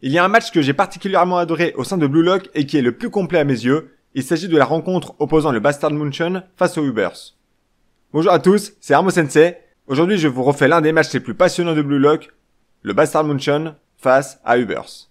Il y a un match que j'ai particulièrement adoré au sein de Blue Lock et qui est le plus complet à mes yeux. Il s'agit de la rencontre opposant le Bastard Munchen face aux Ubers. Bonjour à tous, c'est Armo Sensei. Aujourd'hui, je vous refais l'un des matchs les plus passionnants de Blue Lock, le Bastard Munchen face à Ubers.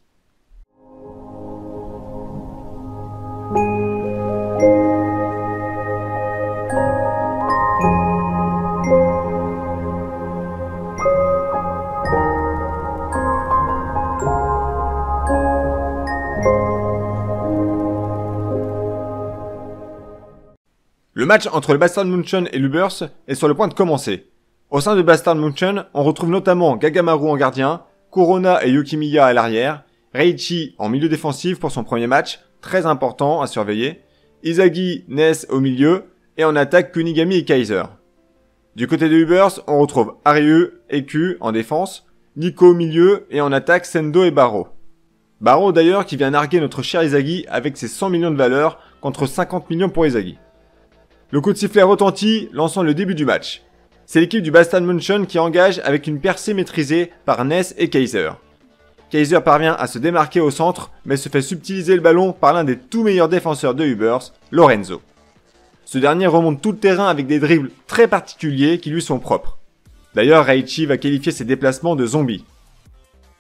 Le match entre le Bastard Munchen et l'Ubers est sur le point de commencer. Au sein de Bastard Munchen, on retrouve notamment Gagamaru en gardien, Corona et Yukimiya à l'arrière, Reichi en milieu défensif pour son premier match, très important à surveiller, Izagi, Ness au milieu, et en attaque Kunigami et Kaiser. Du côté de Ubers, on retrouve Aryu, Eku en défense, Nico au milieu, et en attaque Sendo et Baro. Baro d'ailleurs qui vient narguer notre cher Izagi avec ses 100 millions de valeur contre 50 millions pour Izagi. Le coup de sifflet retentit, lançant le début du match. C'est l'équipe du Bastard Munchen qui engage avec une percée maîtrisée par Ness et Kaiser. Kaiser parvient à se démarquer au centre, mais se fait subtiliser le ballon par l'un des tout meilleurs défenseurs de Ubers, Lorenzo. Ce dernier remonte tout le terrain avec des dribbles très particuliers qui lui sont propres. D'ailleurs, Reichi va qualifier ses déplacements de zombies.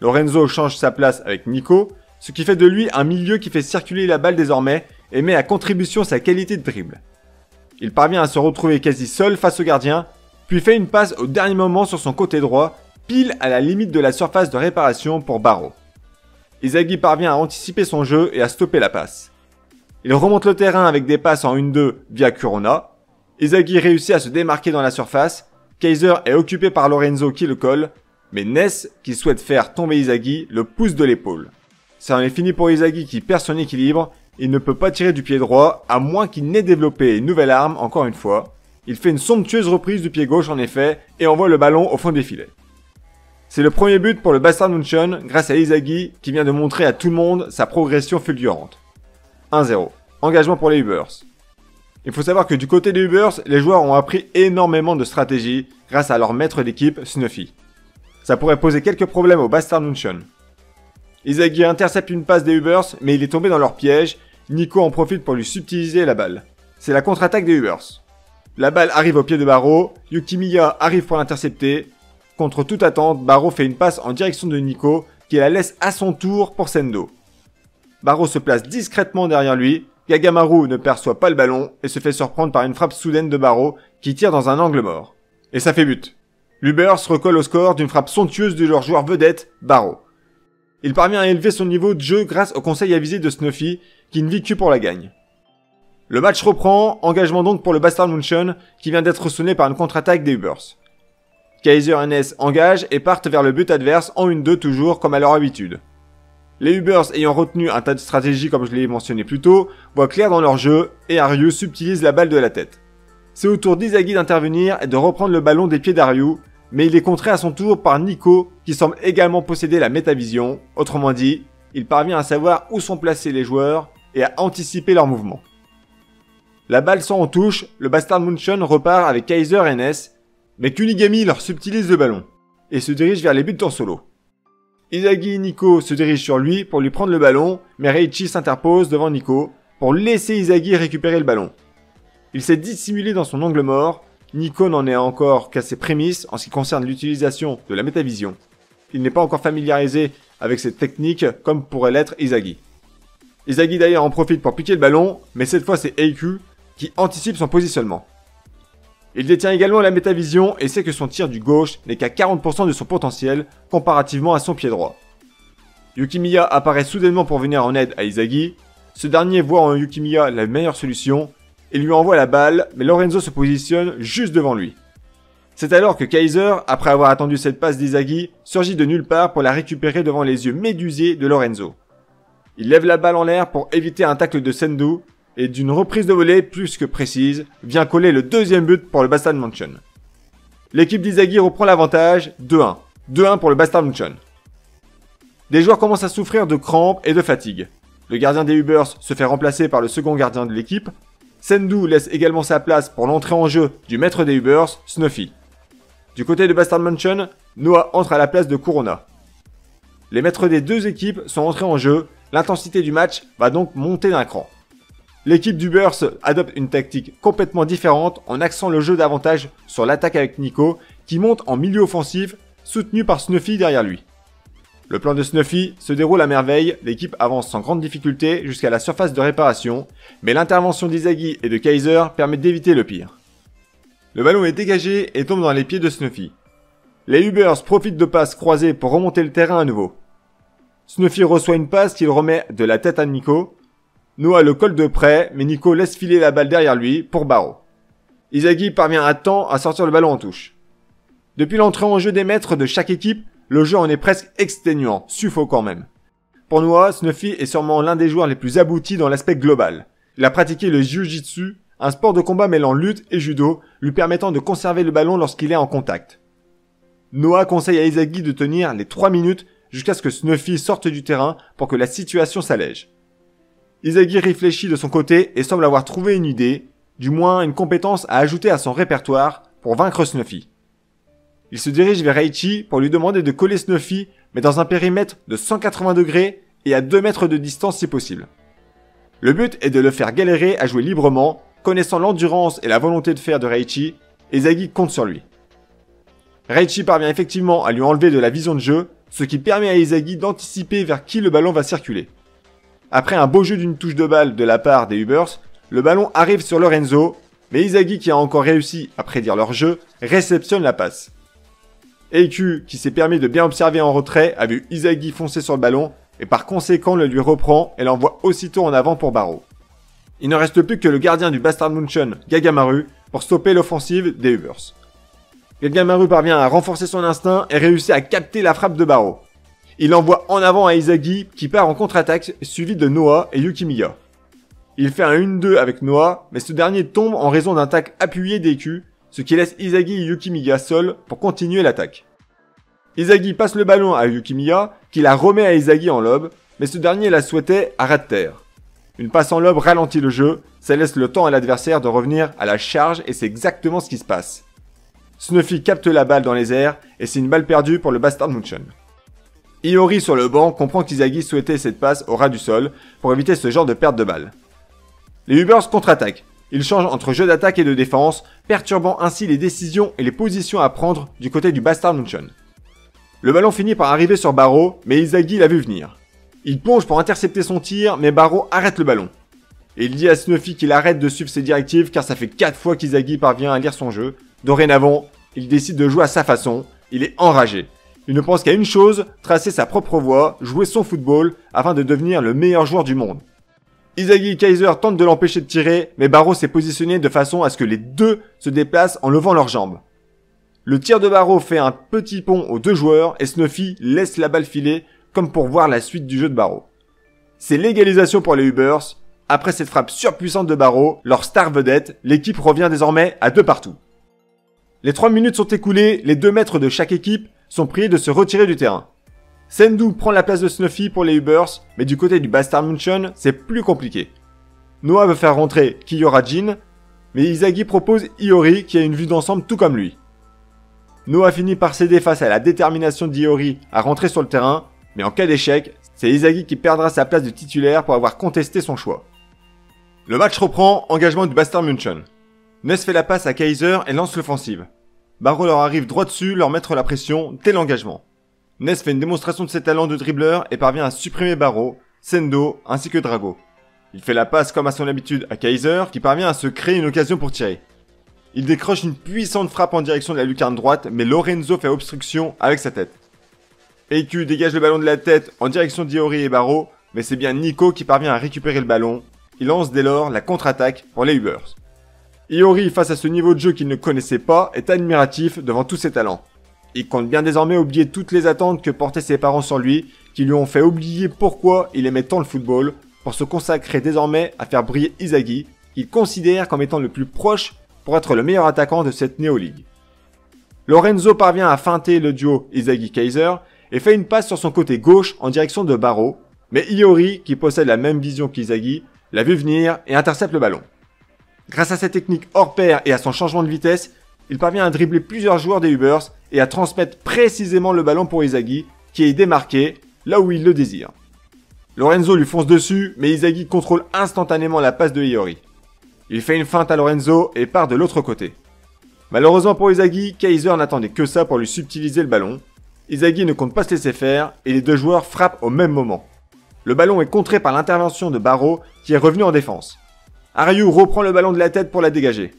Lorenzo change sa place avec Nico, ce qui fait de lui un milieu qui fait circuler la balle désormais et met à contribution sa qualité de dribble. Il parvient à se retrouver quasi seul face au gardien, puis fait une passe au dernier moment sur son côté droit, pile à la limite de la surface de réparation pour Baro. Izagi parvient à anticiper son jeu et à stopper la passe. Il remonte le terrain avec des passes en 1-2 via Corona. Izagi réussit à se démarquer dans la surface, Kaiser est occupé par Lorenzo qui le colle, mais Ness, qui souhaite faire tomber Izagi, le pousse de l'épaule. Ça en est fini pour Izagi qui perd son équilibre. Il ne peut pas tirer du pied droit, à moins qu'il n'ait développé une nouvelle arme, encore une fois. Il fait une somptueuse reprise du pied gauche en effet, et envoie le ballon au fond des filets. C'est le premier but pour le Bastard Munchen, grâce à Izagi, qui vient de montrer à tout le monde sa progression fulgurante. 1-0. Engagement pour les Ubers. Il faut savoir que du côté des Ubers, les joueurs ont appris énormément de stratégie, grâce à leur maître d'équipe, Snuffy. Ça pourrait poser quelques problèmes au Bastard Munchen. Izagi intercepte une passe des Ubers, mais il est tombé dans leur piège. Nico en profite pour lui subtiliser la balle. C'est la contre-attaque des Ubers. La balle arrive au pied de Baro, Yukimiya arrive pour l'intercepter. Contre toute attente, Baro fait une passe en direction de Nico, qui la laisse à son tour pour Sendo. Baro se place discrètement derrière lui, Gagamaru ne perçoit pas le ballon et se fait surprendre par une frappe soudaine de Baro qui tire dans un angle mort. Et ça fait but. L'Ubers recolle au score d'une frappe somptueuse de leur joueur vedette, Baro. Il parvient à élever son niveau de jeu grâce au conseil avisé de Snuffy, qui ne vit que pour la gagne. Le match reprend, engagement donc pour le Bastard Munchen, qui vient d'être sonné par une contre-attaque des Ubers. Kaiser et Ness engagent et partent vers le but adverse en 1-2 toujours comme à leur habitude. Les Ubers ayant retenu un tas de stratégies comme je l'ai mentionné plus tôt, voient clair dans leur jeu et Aryu subtilise la balle de la tête. C'est au tour d'Izagi d'intervenir et de reprendre le ballon des pieds d'Aryu, mais il est contré à son tour par Nico, qui semble également posséder la métavision. Autrement dit, il parvient à savoir où sont placés les joueurs et à anticiper leurs mouvements. La balle sort en touche, le Bastard Munchen repart avec Kaiser et Ness, mais Kunigami leur subtilise le ballon et se dirige vers les buts en solo. Izagi et Nico se dirigent sur lui pour lui prendre le ballon, mais Reichi s'interpose devant Nico pour laisser Izagi récupérer le ballon. Il s'est dissimulé dans son angle mort. Nico n'en est encore qu'à ses prémices en ce qui concerne l'utilisation de la métavision. Il n'est pas encore familiarisé avec cette technique comme pourrait l'être Izagi. Izagi d'ailleurs en profite pour piquer le ballon, mais cette fois c'est Eku qui anticipe son positionnement. Il détient également la métavision et sait que son tir du gauche n'est qu'à 40% de son potentiel comparativement à son pied droit. Yukimiya apparaît soudainement pour venir en aide à Izagi. Ce dernier voit en Yukimiya la meilleure solution et lui envoie la balle, mais Lorenzo se positionne juste devant lui. C'est alors que Kaiser, après avoir attendu cette passe d'Izagi, surgit de nulle part pour la récupérer devant les yeux médusés de Lorenzo. Il lève la balle en l'air pour éviter un tacle de Sendo, et d'une reprise de volée plus que précise, vient coller le deuxième but pour le Bastard Munchen. L'équipe d'Izagi reprend l'avantage, 2-1. 2-1 pour le Bastard Munchen. Les joueurs commencent à souffrir de crampes et de fatigue. Le gardien des Ubers se fait remplacer par le second gardien de l'équipe. Sendo laisse également sa place pour l'entrée en jeu du maître des Ubers, Snuffy. Du côté de Bastard Munchen, Noah entre à la place de Corona. Les maîtres des deux équipes sont entrés en jeu, l'intensité du match va donc monter d'un cran. L'équipe d'Ubers adopte une tactique complètement différente en axant le jeu davantage sur l'attaque avec Nico, qui monte en milieu offensif, soutenu par Snuffy derrière lui. Le plan de Snuffy se déroule à merveille, l'équipe avance sans grande difficulté jusqu'à la surface de réparation, mais l'intervention d'Izagi et de Kaiser permet d'éviter le pire. Le ballon est dégagé et tombe dans les pieds de Snuffy. Les Ubers profitent de passes croisées pour remonter le terrain à nouveau. Snuffy reçoit une passe qu'il remet de la tête à Nico. Noah le colle de près, mais Nico laisse filer la balle derrière lui pour Barrow. Izagi parvient à temps à sortir le ballon en touche. Depuis l'entrée en jeu des maîtres de chaque équipe, le jeu en est presque exténuant, suffocant même. Pour Noah, Snuffy est sûrement l'un des joueurs les plus aboutis dans l'aspect global. Il a pratiqué le jiu-jitsu, un sport de combat mêlant lutte et judo, lui permettant de conserver le ballon lorsqu'il est en contact. Noah conseille à Izagi de tenir les 3 minutes jusqu'à ce que Snuffy sorte du terrain pour que la situation s'allège. Izagi réfléchit de son côté et semble avoir trouvé une idée, du moins une compétence à ajouter à son répertoire pour vaincre Snuffy. Il se dirige vers Reichi pour lui demander de coller Snuffy, mais dans un périmètre de 180 degrés et à 2 mètres de distance si possible. Le but est de le faire galérer à jouer librement, connaissant l'endurance et la volonté de faire de Reichi, Izagi compte sur lui. Reichi parvient effectivement à lui enlever de la vision de jeu, ce qui permet à Izagi d'anticiper vers qui le ballon va circuler. Après un beau jeu d'une touche de balle de la part des Ubers, le ballon arrive sur Lorenzo, mais Izagi, qui a encore réussi à prédire leur jeu, réceptionne la passe. Eiku, qui s'est permis de bien observer en retrait, a vu Izagi foncer sur le ballon et par conséquent le lui reprend et l'envoie aussitôt en avant pour Barrow. Il ne reste plus que le gardien du Bastard Munchen, Gagamaru, pour stopper l'offensive des Ubers. Gagamaru parvient à renforcer son instinct et réussit à capter la frappe de Barrow. Il l'envoie en avant à Izagi qui part en contre-attaque suivi de Noah et Yukimiya. Il fait un 1-2 avec Noah, mais ce dernier tombe en raison d'un tac appuyé d'Eiku, ce qui laisse Izagi et Yukimiya seuls pour continuer l'attaque. Izagi passe le ballon à Yukimiya, qui la remet à Izagi en lob, mais ce dernier la souhaitait à ras de terre. Une passe en lob ralentit le jeu, ça laisse le temps à l'adversaire de revenir à la charge et c'est exactement ce qui se passe. Snuffy capte la balle dans les airs et c'est une balle perdue pour le Bastard Munchen. Iori sur le banc comprend qu'Izagi souhaitait cette passe au ras du sol pour éviter ce genre de perte de balle. Les Ubers contre-attaquent. Ils changent entre jeu d'attaque et de défense, perturbant ainsi les décisions et les positions à prendre du côté du Bastard Munchen. Le ballon finit par arriver sur Barrow, mais Izagi l'a vu venir. Il plonge pour intercepter son tir, mais Barrow arrête le ballon. Et il dit à Snuffy qu'il arrête de suivre ses directives car ça fait 4 fois qu'Izagi parvient à lire son jeu. Dorénavant, il décide de jouer à sa façon, il est enragé. Il ne pense qu'à une chose, tracer sa propre voie, jouer son football, afin de devenir le meilleur joueur du monde. Izagi et Kaiser tentent de l'empêcher de tirer, mais Barrow s'est positionné de façon à ce que les deux se déplacent en levant leurs jambes. Le tir de Barrow fait un petit pont aux deux joueurs et Snuffy laisse la balle filer comme pour voir la suite du jeu de Barrow. C'est l'égalisation pour les Ubers. Après cette frappe surpuissante de Barrow, leur star vedette, l'équipe revient désormais à 2 partout. Les 3 minutes sont écoulées, les 2 maîtres de chaque équipe sont priés de se retirer du terrain. Sendu prend la place de Snuffy pour les Ubers, mais du côté du Bastard Munchen, c'est plus compliqué. Noah veut faire rentrer Kiyora-jin, mais Izagi propose Iori qui a une vue d'ensemble tout comme lui. Noah finit par céder face à la détermination d'Iori à rentrer sur le terrain, mais en cas d'échec, c'est Izagi qui perdra sa place de titulaire pour avoir contesté son choix. Le match reprend, engagement du Bastard Munchen. Ness fait la passe à Kaiser et lance l'offensive. Barrow leur arrive droit dessus, leur mettre la pression, tel l'engagement. Ness fait une démonstration de ses talents de dribbleur et parvient à supprimer Barrow, Sendo ainsi que Drago. Il fait la passe comme à son habitude à Kaiser qui parvient à se créer une occasion pour tirer. Il décroche une puissante frappe en direction de la lucarne droite mais Lorenzo fait obstruction avec sa tête. Eiku dégage le ballon de la tête en direction d'Iori et Barrow mais c'est bien Nico qui parvient à récupérer le ballon. Il lance dès lors la contre-attaque pour les Ubers. Iori, face à ce niveau de jeu qu'il ne connaissait pas, est admiratif devant tous ses talents. Il compte bien désormais oublier toutes les attentes que portaient ses parents sur lui, qui lui ont fait oublier pourquoi il aimait tant le football, pour se consacrer désormais à faire briller Izagi, qu'il considère comme étant le plus proche pour être le meilleur attaquant de cette néo-ligue. Lorenzo parvient à feinter le duo Izagi-Kaiser et fait une passe sur son côté gauche en direction de Barrow, mais Iori, qui possède la même vision qu'Izagi, l'a vu venir et intercepte le ballon. Grâce à sa technique hors pair et à son changement de vitesse, il parvient à dribbler plusieurs joueurs des Ubers et à transmettre précisément le ballon pour Izagi, qui est démarqué, là où il le désire. Lorenzo lui fonce dessus, mais Inzaghi contrôle instantanément la passe de Iori. Il fait une feinte à Lorenzo et part de l'autre côté. Malheureusement pour Inzaghi, Kaiser n'attendait que ça pour lui subtiliser le ballon. Inzaghi ne compte pas se laisser faire et les deux joueurs frappent au même moment. Le ballon est contré par l'intervention de Barrow qui est revenu en défense. Ariu reprend le ballon de la tête pour la dégager.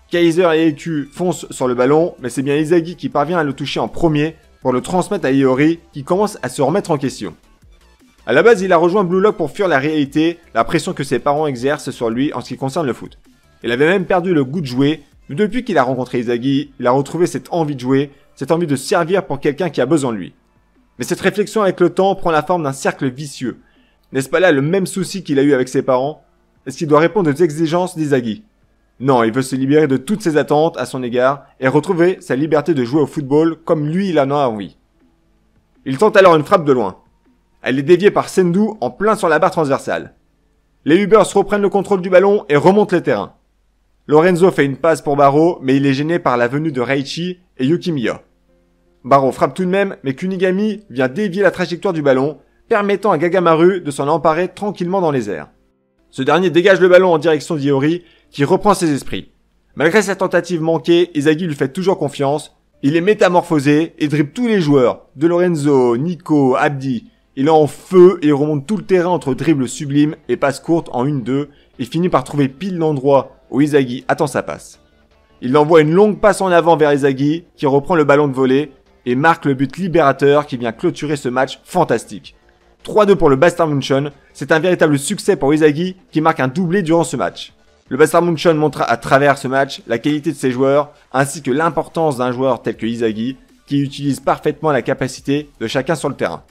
Kaiser et Eku foncent sur le ballon, mais c'est bien Inzaghi qui parvient à le toucher en premier pour le transmettre à Iori qui commence à se remettre en question. À la base, il a rejoint Blue Lock pour fuir la réalité, la pression que ses parents exercent sur lui en ce qui concerne le foot. Il avait même perdu le goût de jouer, mais depuis qu'il a rencontré Inzaghi, il a retrouvé cette envie de jouer, cette envie de servir pour quelqu'un qui a besoin de lui. Mais cette réflexion avec le temps prend la forme d'un cercle vicieux. N'est-ce pas là le même souci qu'il a eu avec ses parents? Est-ce qu'il doit répondre aux exigences d'Inzaghi? Non, il veut se libérer de toutes ses attentes à son égard et retrouver sa liberté de jouer au football comme lui il en a envie. Il tente alors une frappe de loin. Elle est déviée par Sendu en plein sur la barre transversale. Les Ubers reprennent le contrôle du ballon et remontent les terrains. Lorenzo fait une passe pour Barrow, mais il est gêné par la venue de Reichi et Yukimiya. Barrow frappe tout de même, mais Kunigami vient dévier la trajectoire du ballon, permettant à Gagamaru de s'en emparer tranquillement dans les airs. Ce dernier dégage le ballon en direction d'Iori, qui reprend ses esprits. Malgré sa tentative manquée, Inzaghi lui fait toujours confiance. Il est métamorphosé et dribble tous les joueurs, De Lorenzo, Nico, Abdi. Il est en feu et remonte tout le terrain entre dribbles sublimes et passes courtes en 1-2 et finit par trouver pile l'endroit où Inzaghi attend sa passe. Il envoie une longue passe en avant vers Inzaghi qui reprend le ballon de volée et marque le but libérateur qui vient clôturer ce match fantastique. 3-2 pour le Bastard München, c'est un véritable succès pour Inzaghi qui marque un doublé durant ce match. Le Bastard München montra à travers ce match la qualité de ses joueurs ainsi que l'importance d'un joueur tel que Inzaghi qui utilise parfaitement la capacité de chacun sur le terrain.